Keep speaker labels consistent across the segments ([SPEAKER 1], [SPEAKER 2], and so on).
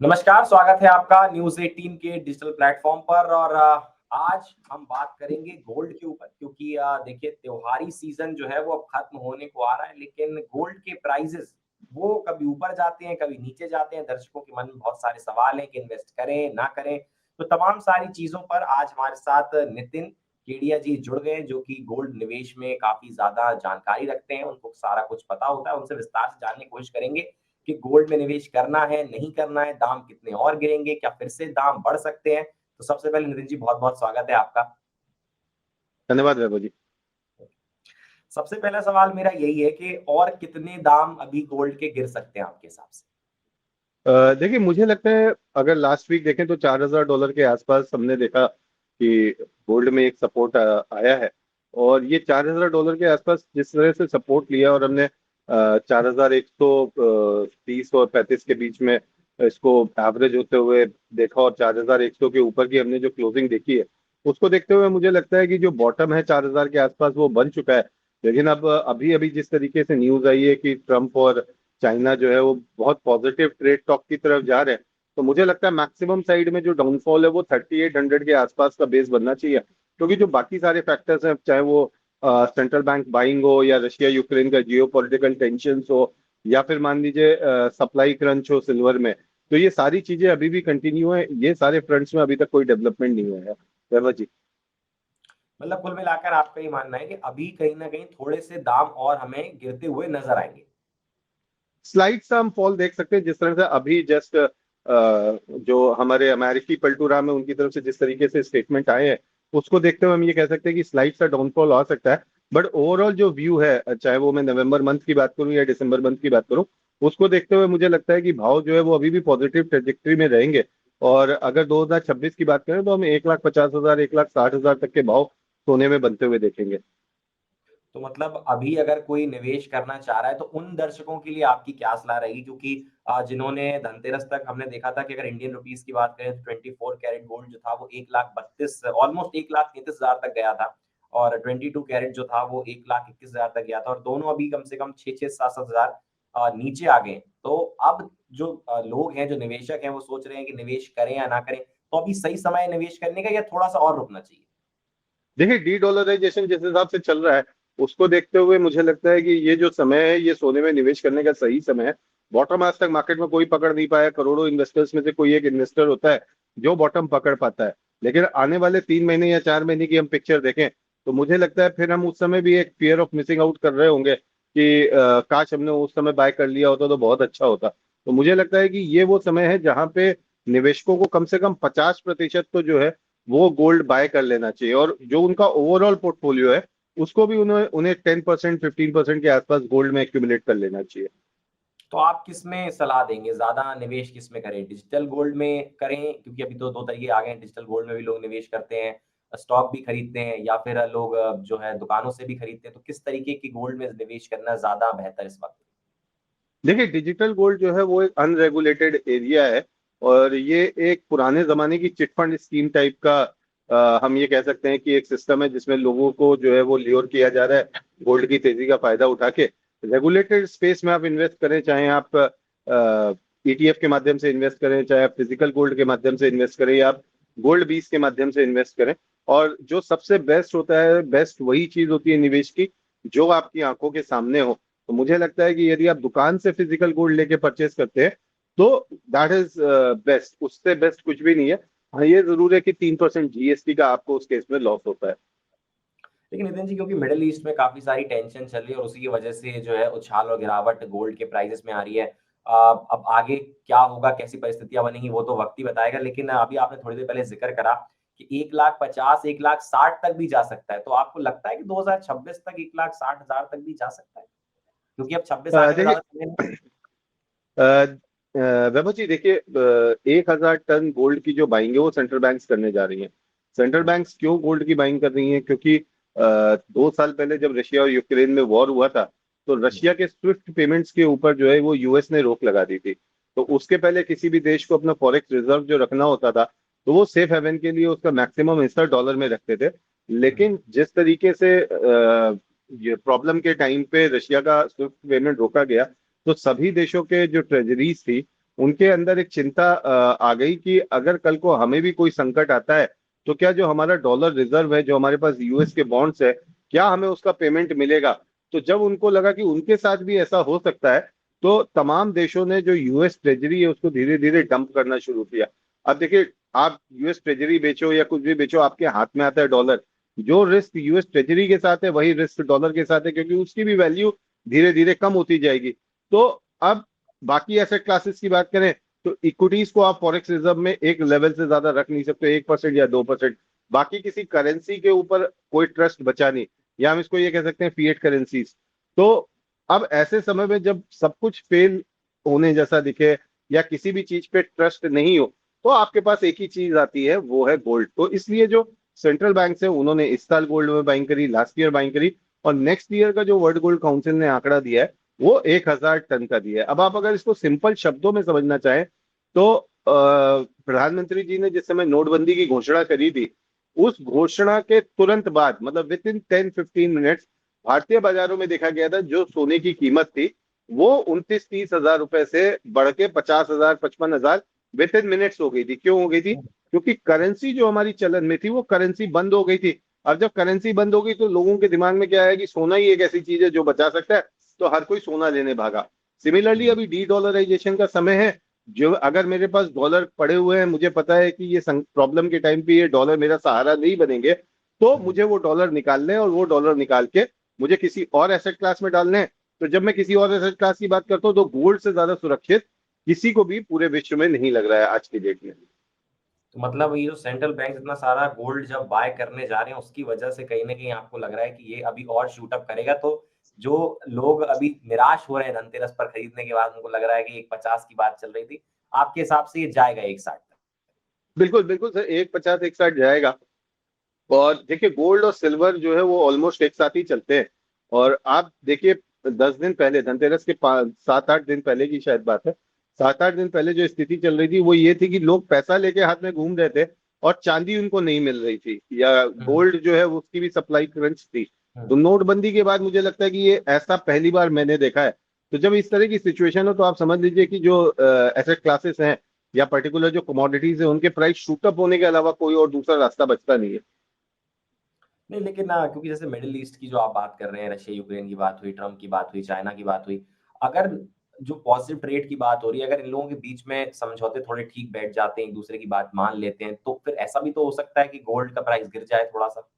[SPEAKER 1] नमस्कार, स्वागत है आपका न्यूज़ 18 के डिजिटल प्लेटफ़ॉर्म पर और आज हम बात करेंगे गोल्ड के ऊपर क्योंकि देखिए त्योहारी सीज़न जो है वो अब खत्म होने को आ रहा है, लेकिन गोल्ड के प्राइसेज़ वो कभी ऊपर जाते हैं, कभी नीचे जाते हैं। दर्शकों के मन में बहुत सारे सवाल हैं कि इन्वेस्ट करें, ना करें। तो तमाम सारी चीज़ों पर आज हमारे साथ नितिन केडिया जी जुड़ गए हैं, जो कि गोल्ड निवेश में काफ़ी ज़्यादा जानकारी रखते हैं, उनको सारा कुछ पता होता है। उनसे विस्तार से जानने की कोशिश करेंगे कि गोल्ड में निवेश करना है, नहीं करना है, दाम कितने और गिरेंगे, क्या फिर से दाम बढ़ सकते हैं? तो सबसे पहले नितिन जी बहुत-बहुत स्वागत है आपका।
[SPEAKER 2] धन्यवाद वैभव जी।
[SPEAKER 1] सबसे पहला सवाल मेरा यही है कि और कितने दाम अभी गोल्ड के गिर सकते हैं आपके हिसाब से?
[SPEAKER 2] देखिए मुझे लगता है अगर लास्ट वीक देखें तो $4000 के आसपास हमने देखा कि गोल्ड में एक सपोर्ट आया है। और ये $4000 के आसपास जिस तरह से सपोर्ट लिया और हमने 4130 और 35 के बीच में इसको एवरेज होते हुए देखा और 4100 के ऊपर की हमने जो क्लोजिंग देखी है उसको देखते हुए मुझे लगता है कि जो बॉटम है 4000 के आसपास वो बन चुका है। लेकिन अब अभी अभी जिस तरीके से न्यूज आई है कि ट्रम्प और चाइना जो है वो बहुत पॉजिटिव ट्रेड टॉक की तरफ जा रहे हैं, तो मुझे लगता है मैक्सिमम साइड में जो डाउनफॉल है वो 3800 के आसपास का बेस बनना चाहिए। क्योंकि जो बाकी सारे फैक्टर्स हैं, चाहे वो सेंट्रल बैंक बाइंग हो या रशिया यूक्रेन का जियो पॉलिटिकल टेंशन हो या फिर मान लीजिए सप्लाई क्रंच हो सिल्वर में, तो ये सारी चीजें अभी भी कंटिन्यू है। ये सारे फ्रंट्स में अभी तक कोई डेवलपमेंट नहीं हुआ है। वैभव जी।
[SPEAKER 1] मतलब कुल मिलाकर आपका ये मानना है कि अभी कहीं न कहीं थोड़े से दाम और हमें गिरते हुए नज़र आएँगे।
[SPEAKER 2] स्लाइड सा हम फॉल देख सकते हैं जिस तरह से अभी जस्ट जो हमारे अमेरिकी पलटूराम है उनकी तरफ से जिस तरीके से स्टेटमेंट आए हैं उसको देखते हुए हम ये कह सकते हैं कि स्लाइड सा डाउनफॉल आ सकता है। बट ओवरऑल जो व्यू है, चाहे वो मैं नवंबर मंथ की बात करूं या दिसंबर मंथ की बात करूं, उसको देखते हुए मुझे लगता है कि भाव जो है वो अभी भी पॉजिटिव ट्रेजेक्टरी में रहेंगे। और अगर 2026 की बात करें तो हम 1,50,000 1,60,000 तक के भाव सोने में बनते हुए देखेंगे।
[SPEAKER 1] तो मतलब अभी अगर कोई निवेश करना चाह रहा है, तो उन दर्शकों के लिए आपकी क्या सलाह रहेगी? क्योंकि जिन्होंने धनतेरस तक हमने देखा था कि अगर इंडियन रुपीस की बात करें, तो 24 कैरेट गोल्ड जो था, वो 1,32 ऑलमोस्ट 1,33,000 तक गया था और 22 कैरेट जो था, वो 1,21,000 तक गया था और दोनों अभी कम से कम 6-6, 7-7 हज़ार नीचे आ गए हैं। तो अब जो लोग हैं, जो निवेशक हैं, वो सोच रहे हैं कि निवेश करें या ना करें। तो अभी सही समय है निवेश करने का या थोड़ा-सा और रुकना चाहिए?
[SPEAKER 2] देखिए डी डॉलराइजेशन जिस हिसाब से चल रहा है उसको देखते हुए मुझे लगता है कि ये जो समय है ये सोने में निवेश करने का सही समय है। बॉटम आज तक मार्केट में कोई पकड़ नहीं पाया। करोड़ों इन्वेस्टर्स में से कोई एक इन्वेस्टर होता है जो बॉटम पकड़ पाता है। लेकिन आने वाले 3 महीने या 4 महीने की हम पिक्चर देखें तो मुझे लगता है फिर हम उस समय भी एक फियर ऑफ मिसिंग आउट कर रहे होंगे कि काश हमने उस समय बाय कर लिया होता तो बहुत अच्छा होता। तो मुझे लगता है कि ये वो समय है जहां पे निवेशकों को कम से कम 50% तो जो है वो गोल्ड बाय कर लेना चाहिए। और जो उनका ओवरऑल पोर्टफोलियो है उसको भी उन्हें उन्हें 10% 15% के आसपास गोल्ड में एक्यूमुलेट कर लेना चाहिए।
[SPEAKER 1] तो आप किसमें सलाह देंगे? ज़्यादा निवेश किसमें करें? डिजिटल गोल्ड में करें क्योंकि अभी तो 2 तरीके आ गए हैं, डिजिटल गोल्ड में भी लोग निवेश करते हैं, स्टॉक भी खरीदते हैं या फिर लोग जो है दुकानों से भी खरीदते हैं। तो किस तरीके की गोल्ड में निवेश करना ज़्यादा बेहतर इस वक़्त?
[SPEAKER 2] देखिए डिजिटल गोल्ड जो है वो एक अनरेगुलेटेड एरिया है। और ये एक पुराने जमाने की चिटफंड स्कीम टाइप का हम ये कह सकते हैं कि एक सिस्टम है जिसमें लोगों को जो है वो ल्योर किया जा रहा है गोल्ड की तेजी का फायदा उठा के। रेगुलेटेड स्पेस में आप इन्वेस्ट करें, चाहे आप ईटीएफ के माध्यम से इन्वेस्ट करें, चाहे आप फिजिकल गोल्ड के माध्यम से इन्वेस्ट करें या आप गोल्ड बीस के माध्यम से इन्वेस्ट करें। और जो सबसे बेस्ट होता है, बेस्ट वही चीज होती है निवेश की जो आपकी आंखों के सामने हो। तो मुझे लगता है कि यदि आप दुकान से फिजिकल गोल्ड लेके परचेस करते हैं तो दैट इज बेस्ट। उससे बेस्ट कुछ भी नहीं है। हाँ, ये जरूर है कि 3% जीएसटी का आपको उस केस में लॉस होता है।
[SPEAKER 1] लेकिन नितिन जी क्योंकि मिडल ईस्ट में काफ़ी सारी टेंशन चल रही है और उसी की वजह से जो है उछाल और गिरावट गोल्ड के प्राइसेस में आ रही है। अब आगे क्या होगा, कैसी परिस्थितियाँ बनेंगी वो तो वक़्त ही बताएगा। लेकिन अभी आपने थोड़ी देर पहले ज़िक्र करा कि 1,50,000 1,60,000 तक भी जा सकता है। तो आपको लगता है कि 2026 तक 1,60,000 तक भी जा सकता है? क्योंकि अब 26 आने में
[SPEAKER 2] देखिए
[SPEAKER 1] ज़्यादा समय नहीं।
[SPEAKER 2] वैभव जी, देखिए 1,000 टन गोल्ड की जो बाइंग है वो सेंट्रल बैंक्स करने जा रही हैं। सेंट्रल बैंक्स क्यों गोल्ड की बाइंग कर रही हैं? क्योंकि 2 साल पहले जब रशिया और यूक्रेन में वॉर हुआ था तो रशिया के स्विफ्ट पेमेंट्स के ऊपर जो है वो यूएस ने रोक लगा दी थी। तो उसके पहले किसी भी देश को अपना फॉरेक्स रिजर्व जो रखना होता था तो वो सेफ हेवन के लिए उसका मैक्सिमम हिस्सा डॉलर में रखते थे। लेकिन जिस तरीके से ये प्रॉब्लम के टाइम पे रशिया का स्विफ्ट पेमेंट रोका गया तो सभी देशों के जो ट्रेजरीज थी उनके अंदर एक चिंता आ गई कि अगर कल को हमें भी कोई संकट आता है तो क्या जो हमारा डॉलर रिजर्व है, जो हमारे पास यूएस के बॉन्ड्स है, क्या हमें उसका पेमेंट मिलेगा। तो जब उनको लगा कि उनके साथ भी ऐसा हो सकता है, तो तमाम देशों ने जो यूएस ट्रेजरी है उसको धीरे धीरे डंप करना शुरू किया। अब देखिए, आप यूएस ट्रेजरी बेचो या कुछ भी बेचो, आपके हाथ में आता है डॉलर। जो रिस्क यूएस ट्रेजरी के साथ है वही रिस्क डॉलर के साथ है, क्योंकि उसकी भी वैल्यू धीरे धीरे कम होती जाएगी। तो अब बाकी एसेट क्लासेस की बात करें तो इक्विटीज को आप फॉरेक्स रिजर्व में एक लेवल से ज्यादा रख नहीं सकते, 1% या 2%। बाकी किसी करेंसी के ऊपर कोई ट्रस्ट बचा नहीं, या हम इसको ये कह सकते हैं फिएट करेंसीज। तो अब ऐसे समय में जब सब कुछ फेल होने जैसा दिखे या किसी भी चीज पे ट्रस्ट नहीं हो, तो आपके पास एक ही चीज आती है, वो है गोल्ड। तो इसलिए जो सेंट्रल बैंक है उन्होंने इस साल गोल्ड में बाइंग करी, लास्ट ईयर बाइंग करी, और नेक्स्ट ईयर का जो वर्ल्ड गोल्ड काउंसिल ने आंकड़ा दिया है वो 1,000 टन का दिया है। अब आप अगर इसको सिंपल शब्दों में समझना चाहें तो प्रधानमंत्री जी ने जिस समय नोटबंदी की घोषणा करी थी, उस घोषणा के तुरंत बाद, मतलब विद इन 10-15 मिनट्स, भारतीय बाजारों में देखा गया था जो सोने की कीमत थी वो 29-30 हजार रुपए से बढ़ के 50,000 55,000 विद इन मिनट्स हो गई थी। क्यों हो गई थी? क्योंकि करेंसी जो हमारी चलन में थी वो करेंसी बंद हो गई थी। अब जब करेंसी बंद हो गई तो लोगों के दिमाग में क्या है कि सोना ही एक ऐसी चीज है जो बचा सकता है, तो हर कोई सोना लेने भागा। सिमिलरली अभी डी डॉलराइजेशन का समय है। जो अगर मेरे पास डॉलर पड़े हुए हैं, मुझे पता है कि ये प्रॉब्लम के टाइम पे ये डॉलर मेरा सहारा नहीं बनेंगे, तो मुझे वो डॉलर निकालने हैं और वो डॉलर निकाल के मुझे किसी और एसेट क्लास में डालने हैं। तो जब मैं किसी और एसेट क्लास की बात करता हूँ तो गोल्ड से ज्यादा सुरक्षित किसी को भी पूरे विश्व में नहीं लग रहा है आज की डेट में।
[SPEAKER 1] तो मतलब ये जो सेंट्रल बैंक इतना सारा गोल्ड जब बाय करने जा रहे हैं उसकी वजह से कहीं ना कहीं आपको लग रहा है कि ये अभी और शूट अप करेगा। तो जो लोग अभी निराश हो रहे हैं धनतेरस पर खरीदने के बाद, उनको लग रहा है कि 1,50 की बात चल रही थी, आपके हिसाब से ये जाएगा 1,60 तक?
[SPEAKER 2] बिल्कुल बिल्कुल सर, 1,50 1,60 जाएगा। और देखिए, गोल्ड और सिल्वर जो है वो ऑलमोस्ट एक साथ ही चलते हैं। और आप देखिए, 10 दिन पहले, धनतेरस के 7-8 दिन पहले की शायद बात है, 7-8 दिन पहले जो स्थिति चल रही थी वो ये थी कि लोग पैसा लेके हाथ में घूम रहे थे और चांदी उनको नहीं मिल रही थी, या
[SPEAKER 1] हम्म।
[SPEAKER 2] गोल्ड जो है वो उसकी भी सप्लाई क्रंच थी।
[SPEAKER 1] हम्म।
[SPEAKER 2] तो नोटबंदी के बाद मुझे लगता है कि ये ऐसा पहली बार मैंने देखा है। तो जब इस तरह की सिचुएशन हो तो आप समझ लीजिए कि जो एसेट क्लासेस हैं या पर्टिकुलर जो कमोडिटीज है उनके प्राइस शूटअप होने के अलावा कोई और दूसरा रास्ता बचता नहीं है।
[SPEAKER 1] नहीं, लेकिन क्योंकि जैसे मिडिल ईस्ट की जो आप बात कर रहे हैं, रशिया यूक्रेन की बात हुई, ट्रम्प की बात हुई, चाइना की बात हुई, अगर जो पॉजिटिव ट्रेड की बात हो रही है, अगर इन लोगों के बीच में समझौते थोड़े ठीक बैठ जाते हैं, एक दूसरे की बात मान लेते हैं, तो फिर ऐसा भी तो हो सकता है कि गोल्ड का प्राइस गिर जाए थोड़ा सा।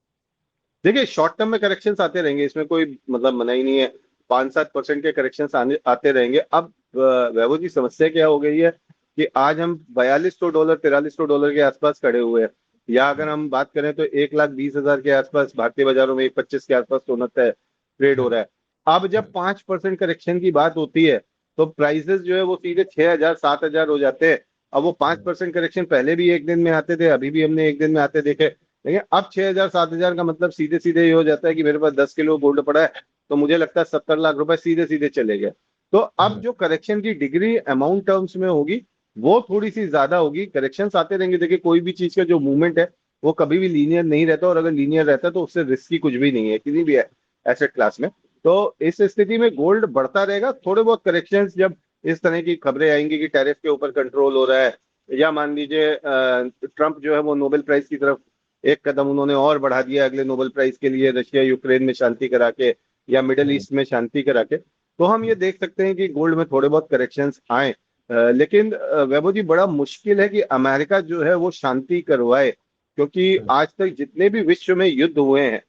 [SPEAKER 2] देखिए, शॉर्ट टर्म में करेक्शंस आते रहेंगे, इसमें कोई मतलब मना ही नहीं है। 5-7% के करेक्शंस आने आते रहेंगे। अब वैभव जी, समस्या क्या हो गई है कि आज हम $4,200 $4,300 के आसपास खड़े हुए हैं। या अगर
[SPEAKER 1] हम्म।
[SPEAKER 2] हम बात करें तो 1,20,000 के आसपास भारतीय बाजारों में 1,25 के आसपास सोना तय ट्रेड हो
[SPEAKER 1] हम्म।
[SPEAKER 2] रहा है। अब जब 5% करेक्शन की बात होती है तो प्राइसेस जो है वो सीधे 6,000 7,000 हो जाते हैं। अब वो पांच
[SPEAKER 1] हम्म।
[SPEAKER 2] परसेंट करेक्शन पहले भी एक दिन में आते थे, अभी भी हमने एक दिन में आते देखे। देखिए, अब 6,000 7,000 का मतलब सीधे सीधे ये हो जाता है कि मेरे पास 10 किलो गोल्ड पड़ा है, तो मुझे लगता है 70 लाख रुपए सीधे सीधे चले गए। तो अब
[SPEAKER 1] हम्म।
[SPEAKER 2] जो करेक्शन की डिग्री अमाउंट टर्म्स में होगी वो थोड़ी सी ज्यादा होगी। करेक्शन आते रहेंगे। देखिए, कोई भी चीज का जो मूवमेंट है वो कभी भी लीनियर नहीं रहता, और अगर लीनियर रहता है तो उससे रिस्की कुछ भी नहीं है किसी भी एसेट क्लास में। तो इस स्थिति में गोल्ड बढ़ता रहेगा। थोड़े बहुत करेक्शंस जब इस तरह की खबरें आएंगी कि टैरिफ के ऊपर कंट्रोल हो रहा है, या मान लीजिए ट्रंप जो है वो नोबेल प्राइज की तरफ एक कदम उन्होंने और बढ़ा दिया अगले नोबेल प्राइज के लिए, रशिया यूक्रेन में शांति करा के या मिडल
[SPEAKER 1] हम्म।
[SPEAKER 2] ईस्ट में शांति करा के, तो हम ये देख सकते हैं कि गोल्ड में थोड़े बहुत करेक्शंस आए। लेकिन वैभव जी, बड़ा मुश्किल है कि अमेरिका जो है वो शांति करवाए, क्योंकि
[SPEAKER 1] हम्म।
[SPEAKER 2] आज तक जितने भी विश्व में युद्ध हुए हैं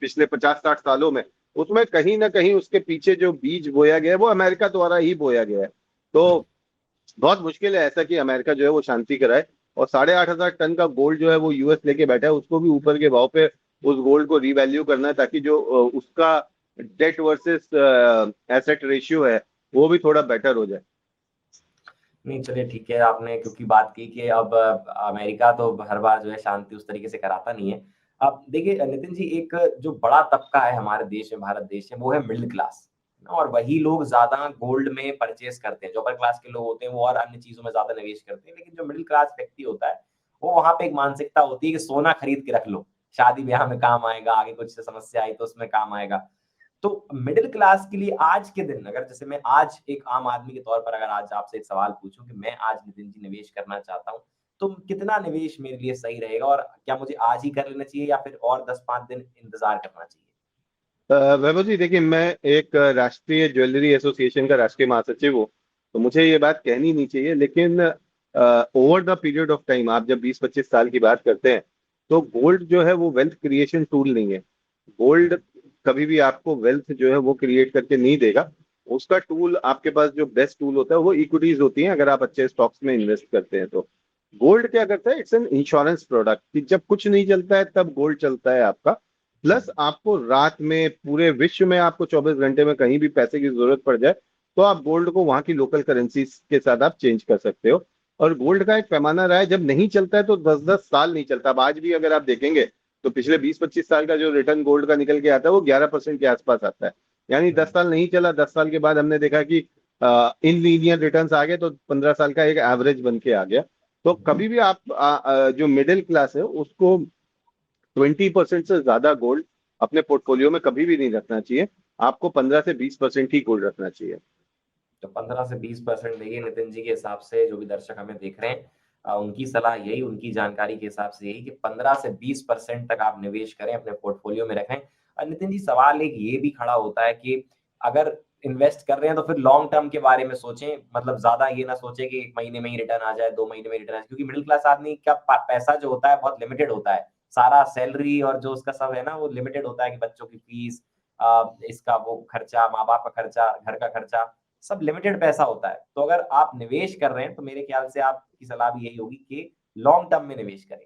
[SPEAKER 2] पिछले 50-60 सालों में, उसमें कहीं ना कहीं उसके पीछे जो बीज बोया गया है वो अमेरिका द्वारा ही बोया गया है।
[SPEAKER 1] हम्म।
[SPEAKER 2] तो बहुत मुश्किल है ऐसा कि अमेरिका जो है वो शांति कराए। और 8,500 टन का गोल्ड जो है वो यूएस लेके बैठा है, उसको भी ऊपर के भाव पे उस गोल्ड को रीवैल्यू करना है, ताकि जो उसका डेट वर्सेस एसेट रेशियो है वो भी थोड़ा बेटर हो जाए।
[SPEAKER 1] नहीं, चलिए ठीक है, आपने क्योंकि बात की कि अब अमेरिका तो हर बार जो है शांति उस तरीके से कराता नहीं है। अब देखिए नितिन जी, एक जो बड़ा तबका है हमारे देश में, भारत देश में, वो है मिडिल क्लास। और वही लोग ज्यादा गोल्ड में परचेज करते हैं। जो अपर क्लास के लोग होते हैं वो और अन्य चीजों में ज्यादा निवेश करते हैं, लेकिन जो मिडिल क्लास व्यक्ति होता है वो वहां पे एक मानसिकता होती है कि सोना खरीद के रख लो, शादी ब्याह में काम आएगा, आगे कुछ समस्या आई तो उसमें काम आएगा। तो मिडिल क्लास के लिए आज के दिन, अगर जैसे मैं आज एक आम आदमी के तौर पर अगर आज आपसे एक सवाल पूछूं कि मैं आज नितिन जी निवेश करना चाहता हूं, तो कितना निवेश मेरे लिए सही रहेगा, और क्या मुझे आज ही कर लेना चाहिए या फिर और 10-5 दिन इंतजार करना चाहिए?
[SPEAKER 2] वैभव जी देखिए, मैं एक राष्ट्रीय ज्वेलरी एसोसिएशन का राष्ट्रीय महासचिव हूँ, तो मुझे ये बात कहनी नहीं चाहिए, लेकिन over the period of time आप जब 20-25 साल की बात करते हैं, तो गोल्ड जो है वो वेल्थ क्रिएशन टूल नहीं है। गोल्ड कभी भी आपको वेल्थ जो है वो क्रिएट करके नहीं देगा। उसका टूल, आपके पास जो बेस्ट टूल होता है वो इक्विटीज होती हैं, अगर आप अच्छे स्टॉक्स में इन्वेस्ट करते हैं तो। गोल्ड क्या करता है, इट्स एन इंश्योरेंस प्रोडक्ट, कि जब कुछ नहीं चलता है तब गोल्ड चलता है आपका। प्लस आपको रात में, पूरे विश्व में आपको 24 घंटे में कहीं भी पैसे की जरूरत पड़ जाए, तो आप गोल्ड को वहां की लोकल करेंसी के साथ आप चेंज कर सकते हो। और गोल्ड का एक पैमाना रहा है, जब नहीं चलता है तो 10-10 साल नहीं चलता। अब आज भी अगर आप देखेंगे तो पिछले 20-25 साल का जो रिटर्न गोल्ड का निकल के आता है वो 11% के आसपास आता है। यानी 10 साल नहीं चला, 10 साल के बाद हमने देखा कि इन लीनियर रिटर्न्स आ गए, तो 15 साल का एक एवरेज बन के आ गया। तो कभी भी आप जो मिडिल क्लास है उसको 20% से ज्यादा गोल्ड अपने पोर्टफोलियो में कभी भी नहीं रखना चाहिए। आपको 15 से 20% ही गोल्ड रखना चाहिए।
[SPEAKER 1] तो 15 से 20% देखिए नितिन जी के हिसाब से, जो भी दर्शक हमें देख रहे हैं, उनकी सलाह यही, उनकी जानकारी के हिसाब से यही कि 15 से 20% तक आप निवेश करें, अपने पोर्टफोलियो में रखें। नितिन जी, सवाल एक ये भी खड़ा होता है कि अगर इन्वेस्ट कर रहे हैं तो फिर लॉन्ग टर्म के बारे में सोचें, मतलब ज्यादा ये ना सोचें कि 1 महीने में ही रिटर्न आ जाए, 2 महीने में रिटर्न आ जाए, क्योंकि मिडिल क्लास आदमी का पैसा जो होता है बहुत लिमिटेड होता है। सारा सैलरी और जो उसका सब है ना, वो लिमिटेड होता है कि बच्चों की फीस, इसका वो खर्चा, माँ बाप का खर्चा, घर का खर्चा, सब लिमिटेड पैसा होता है। तो अगर आप निवेश कर रहे हैं तो मेरे ख्याल से आपकी सलाह भी यही होगी कि लॉन्ग टर्म में निवेश करें।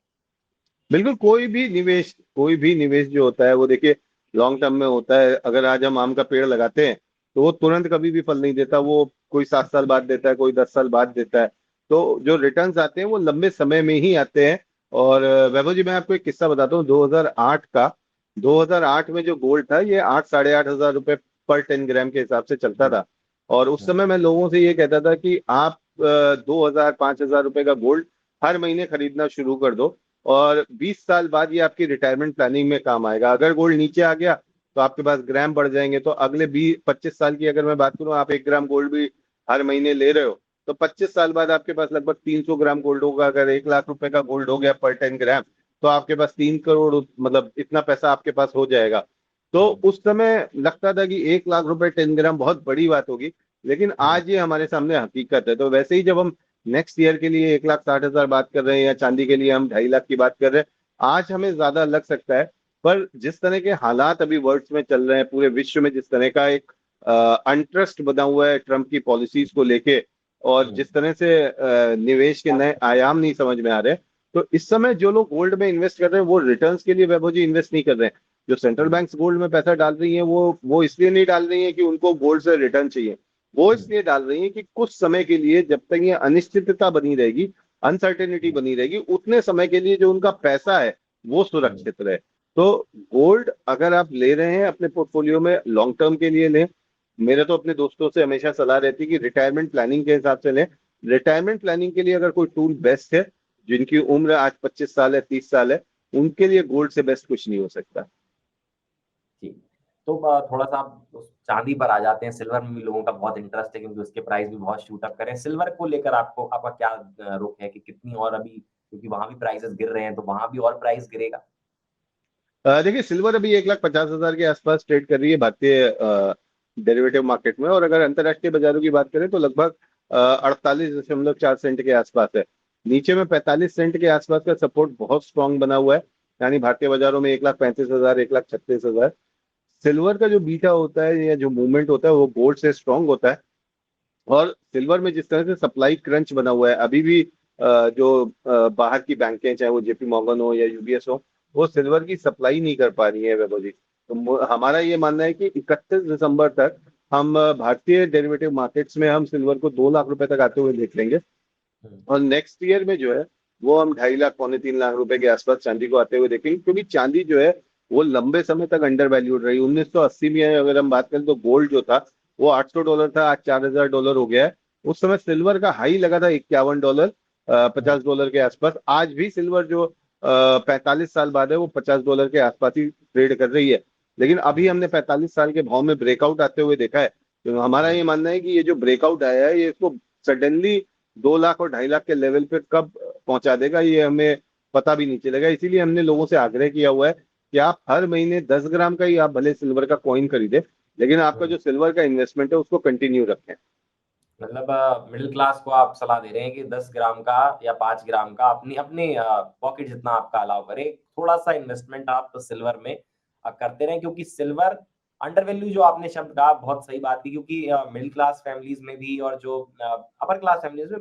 [SPEAKER 2] बिल्कुल, कोई भी निवेश जो होता है वो देखिए लॉन्ग टर्म में होता है। अगर आज हम आम का पेड़ लगाते हैं तो वो तुरंत कभी भी फल नहीं देता, वो कोई 7 साल बाद देता है, कोई 10 साल बाद देता है। तो जो रिटर्न्स आते हैं वो लंबे समय में ही आते हैं। और वैभव जी, मैं आपको एक किस्सा बताता हूँ 2008 का। 2008 में जो गोल्ड था ये 8-8.5 हजार रुपए पर 10 ग्राम के हिसाब से चलता था। और उस समय मैं लोगों से ये कहता था कि आप 2,000-5,000 रुपए का गोल्ड हर महीने खरीदना शुरू कर दो, और 20 साल बाद ये आपकी रिटायरमेंट प्लानिंग में काम आएगा। अगर गोल्ड नीचे आ गया तो आपके पास ग्राम बढ़ जाएंगे, तो अगले 20-25 साल की अगर मैं बात करूं, आप 1 ग्राम गोल्ड भी हर महीने ले रहे हो, तो 25 साल बाद आपके पास लगभग 300 ग्राम गोल्ड होगा। अगर 1 लाख रुपए का गोल्ड हो गया पर 10 ग्राम, तो आपके पास 3 करोड़, मतलब इतना पैसा आपके पास हो जाएगा। तो उस समय लगता था कि 1 लाख रुपए 10 ग्राम बहुत बड़ी बात होगी, लेकिन आज ये हमारे सामने हकीकत है। तो वैसे ही जब हम नेक्स्ट ईयर के लिए 1,60,000 बात कर रहे हैं, या चांदी के लिए हम 2.5 लाख की बात कर रहे हैं, आज हमें ज्यादा लग सकता है। पर जिस तरह के हालात अभी वर्ल्ड में चल रहे हैं, पूरे विश्व में जिस तरह का एक अंट्रस्ट बना हुआ है ट्रम्प की पॉलिसीज को लेके, और जिस तरह से निवेश के नए आयाम नहीं समझ में आ रहे हैं, तो इस समय जो लोग गोल्ड में इन्वेस्ट कर रहे हैं वो रिटर्न्स के लिए वैभव जी इन्वेस्ट नहीं कर रहे हैं। जो सेंट्रल बैंक्स गोल्ड में पैसा डाल रही हैं वो इसलिए नहीं डाल रही हैं कि उनको गोल्ड से रिटर्न चाहिए। वो इसलिए डाल रही है कि कुछ समय के लिए, जब तक ये अनिश्चितता बनी रहेगी, अनसर्टेनिटी बनी रहेगी, उतने समय के लिए जो उनका पैसा है वो सुरक्षित रहे। तो गोल्ड अगर आप ले रहे हैं अपने पोर्टफोलियो में, लॉन्ग टर्म के लिए लें। मेरे तो अपने दोस्तों से हमेशा सलाह रहती है कि रिटायरमेंट प्लानिंग के हिसाब से लें। रिटायरमेंट प्लानिंग के लिए अगर कोई टूल बेस्ट है, जिनकी उम्र आज 25 साल है, 30 साल है, उनके लिए गोल्ड से बेस्ट कुछ नहीं हो सकता।
[SPEAKER 1] जी। तो थोड़ा सा आप उस चांदी पर आ जाते हैं। सिल्वर में भी लोगों का बहुत इंटरेस्ट है, क्योंकि उसके प्राइस भी बहुत शूट अप करें। सिल्वर को लेकर आपको, आपका क्या रुख है कि कितनी और अभी, क्योंकि वहां भी प्राइसेस गिर रहे हैं, तो वहां भी और प्राइस गिरेगा?
[SPEAKER 2] देखिए, सिल्वर अभी 1,50,000 के आसपास ट्रेड कर रही है भारतीय डेरिवेटिव मार्केट में, और अगर अंतर्राष्ट्रीय बाजारों की बात करें तो लगभग 48.4 सेंट के आसपास है। नीचे में 45 सेंट के आसपास का सपोर्ट बहुत स्ट्रांग बना हुआ है। यानी भारतीय बाजारों में 1,35,000, 1,36,000। सिल्वर का जो बीटा होता है या जो मूवमेंट होता है वो गोल्ड से स्ट्रांग होता है। और सिल्वर में जिस तरह से सप्लाई क्रंच बना हुआ है अभी भी, जो बाहर की बैंकें, चाहे वो जेपी मॉर्गन हो या यूबीएस हो, वो सिल्वर की सप्लाई नहीं कर पा रही है वैभव जी। तो हमारा ये मानना है कि 31 दिसंबर तक हम भारतीय डेरिवेटिव मार्केट्स में हम सिल्वर को 2 लाख रुपए तक आते हुए देख लेंगे। और नेक्स्ट ईयर में जो है वो हम 2.5 लाख, 3.25 लाख रुपए के आसपास चांदी को आते हुए देखेंगे, क्योंकि चांदी जो है वो लंबे समय तक अंडर वैल्यूड रही। 1980 में अगर हम बात करें तो गोल्ड जो था वो $800 था, आज $4,000 हो गया है। उस समय सिल्वर का हाई लगा था $51, $50 के आसपास। आज भी सिल्वर जो 45 साल बाद है वो $50 के आसपास ही ट्रेड कर रही है। लेकिन अभी हमने 45 साल के भाव में ब्रेकआउट आते हुए देखा है। तो हमारा ये मानना है कि ये जो ब्रेकआउट आया है ये इसको सडनली 2 लाख और 2.5 लाख के लेवल पे कब पहुंचा देगा ये हमें पता भी नहीं चलेगा। इसीलिए हमने लोगों से आग्रह किया हुआ है कि आप हर महीने 10 ग्राम का ही आप भले सिल्वर का कॉइन खरीदे, लेकिन आपका जो सिल्वर का इन्वेस्टमेंट है उसको कंटिन्यू रखें।
[SPEAKER 1] मतलब मिडिल क्लास को आप सलाह दे रहे हैं कि 10 ग्राम का या 5 ग्राम का अपनी अपने पॉकेट जितना आपका अलाउ करे, थोड़ा सा इन्वेस्टमेंट आप सिल्वर में करते रहें, क्योंकि सिल्वर अंडर वैल्यू जो आपने शब्द कहा बहुत सही बात की, क्योंकि मिडिल क्लास फैमिलीज में भी और जो अपर क्लास फैमिलीज में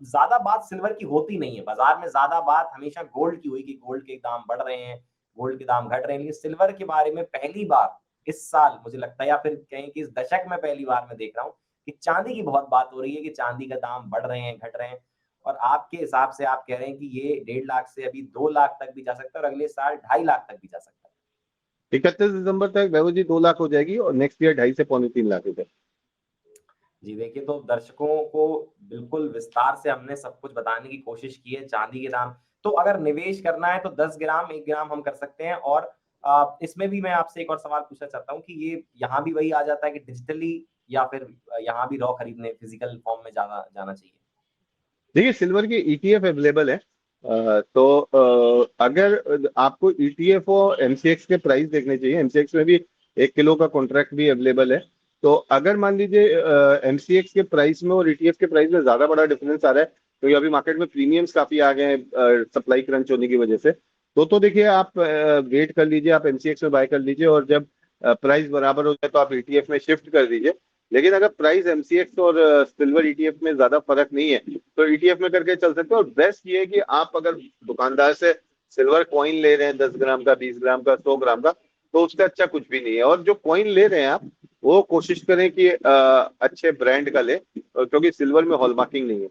[SPEAKER 1] ज्यादा बात सिल्वर की होती नहीं है। बाजार में ज्यादा बात हमेशा गोल्ड की हुई कि गोल्ड के दाम बढ़ रहे हैं, गोल्ड के दाम घट रहे हैं, लेकिन सिल्वर के बारे में पहली बार इस साल मुझे लगता है, या फिर कहें कि इस दशक में पहली बार मैं देख रहा हूँ कि चांदी की बहुत बात हो रही है कि चांदी का दाम बढ़ रहे हैं, घट रहे हैं। और आपके हिसाब से आप कह रहे हैं कि ये 1.5 लाख से अभी 2 लाख तक भी जा सकता है और अगले साल 2.5 लाख तक भी जा सकता है।
[SPEAKER 2] 31 दिसंबर तक वैभव जी 2 लाख हो जाएगी और नेक्स्ट ईयर 2.5 से 3.25 लाख हो जाएगी।
[SPEAKER 1] जी देखिए, तो दर्शकों को बिल्कुल विस्तार से हमने सब कुछ बताने की कोशिश की है चांदी के दाम। तो अगर निवेश करना है तो 10 ग्राम 1 ग्राम हम कर सकते हैं। और इसमें भी मैं आपसे एक और सवाल पूछना चाहता हूँ कि ये यहाँ भी वही आ जाता है कि डिजिटली, या फिर यहाँ भी रॉ खरीदने फिजिकल फॉर्म में जाना जाना चाहिए?
[SPEAKER 2] देखिए सिल्वर के ईटीएफ अवेलेबल है। तो अगर आपको ईटीएफ और एमसीएक्स के प्राइस देखने चाहिए, एमसीएक्स में भी 1 किलो का कॉन्ट्रैक्ट भी अवेलेबल है। तो अगर मान लीजिए एमसीएक्स के प्राइस में और ईटीएफ के प्राइस में ज्यादा बड़ा डिफरेंस आ रहा है, क्योंकि अभी मार्केट में प्रीमियम्स काफी आ गए हैं सप्लाई क्रंच होने की वजह से, तो देखिए आप वेट कर लीजिए, आप एमसीएक्स में बाय कर लीजिए और जब प्राइस बराबर हो जाए तो आप ईटीएफ में शिफ्ट कर दीजिए। लेकिन अगर प्राइस एमसीएक्स और सिल्वर ईटीएफ में ज्यादा फर्क नहीं है तो ईटीएफ में करके चल सकते हैं। और बेस्ट ये है कि आप अगर दुकानदार से सिल्वर कॉइन ले रहे हैं 10 ग्राम का, 20 ग्राम का, 100 ग्राम का, तो उससे अच्छा कुछ भी नहीं है। और जो कॉइन ले रहे हैं आप वो कोशिश करें कि अच्छे ब्रांड का ले, क्योंकि सिल्वर में हॉलमार्किंग नहीं है।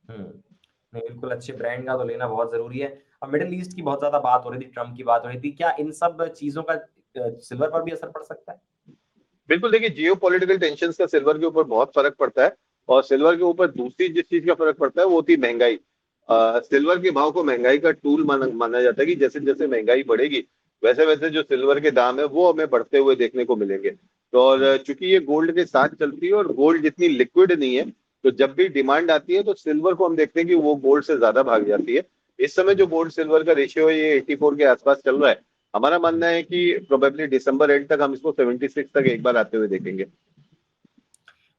[SPEAKER 1] नहीं, बिल्कुल अच्छे ब्रांड का तो लेना बहुत जरूरी है। अब मिडिल ईस्ट की बहुत ज्यादा बात हो रही थी, ट्रम्प की बात हो रही थी, क्या इन सब चीजों का सिल्वर पर भी असर पड़ सकता है?
[SPEAKER 2] बिल्कुल, देखिए जियो पॉलिटिकल टेंशन का सिल्वर के ऊपर बहुत फर्क पड़ता है। और सिल्वर के ऊपर दूसरी जिस चीज का फर्क पड़ता है वो होती है महंगाई। सिल्वर के भाव को महंगाई का टूल माना जाता है कि जैसे जैसे महंगाई बढ़ेगी वैसे वैसे जो सिल्वर के दाम है वो हमें बढ़ते हुए देखने को मिलेंगे। तो और चूंकि ये गोल्ड के साथ चलती है और गोल्ड जितनी लिक्विड नहीं है, तो जब भी डिमांड आती है तो सिल्वर को हम देखते हैं कि वो गोल्ड से ज्यादा भाग जाती है। इस समय जो गोल्ड सिल्वर का रेशियो है ये 84 के आसपास चल रहा है। हमारा मानना है कि प्रोबेबली दिसंबर एंड तक हम इसको 76 तक एक बार आते हुए देखेंगे।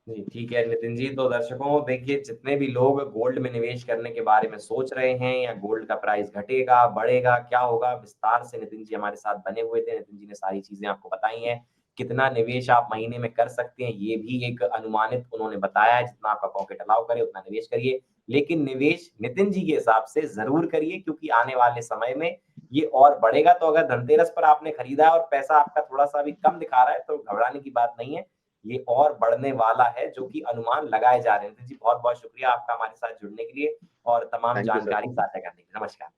[SPEAKER 1] जी ठीक है नितिन जी, तो दर्शकों देखिए, जितने भी लोग गोल्ड में निवेश करने के बारे में सोच रहे हैं, या गोल्ड का प्राइस घटेगा बढ़ेगा क्या होगा, विस्तार से नितिन जी हमारे साथ बने हुए थे। नितिन जी ने सारी चीजें आपको बताई हैं। कितना निवेश आप महीने में कर सकते हैं ये भी एक अनुमानित उन्होंने बताया है, जितना आपका पॉकेट अलाउ करे उतना निवेश करिए। लेकिन निवेश नितिन जी के हिसाब से जरूर करिए, क्योंकि आने वाले समय में ये और बढ़ेगा। तो अगर धनतेरस पर आपने खरीदा है और पैसा आपका थोड़ा सा भी कम दिखा रहा है तो घबराने की बात नहीं है, ये और बढ़ने वाला है, जो कि अनुमान लगाए जा रहे हैं। जी बहुत बहुत शुक्रिया आपका हमारे साथ जुड़ने के लिए और तमाम
[SPEAKER 2] थैंक यू सर।
[SPEAKER 1] जानकारी साझा करने के लिए। नमस्कार।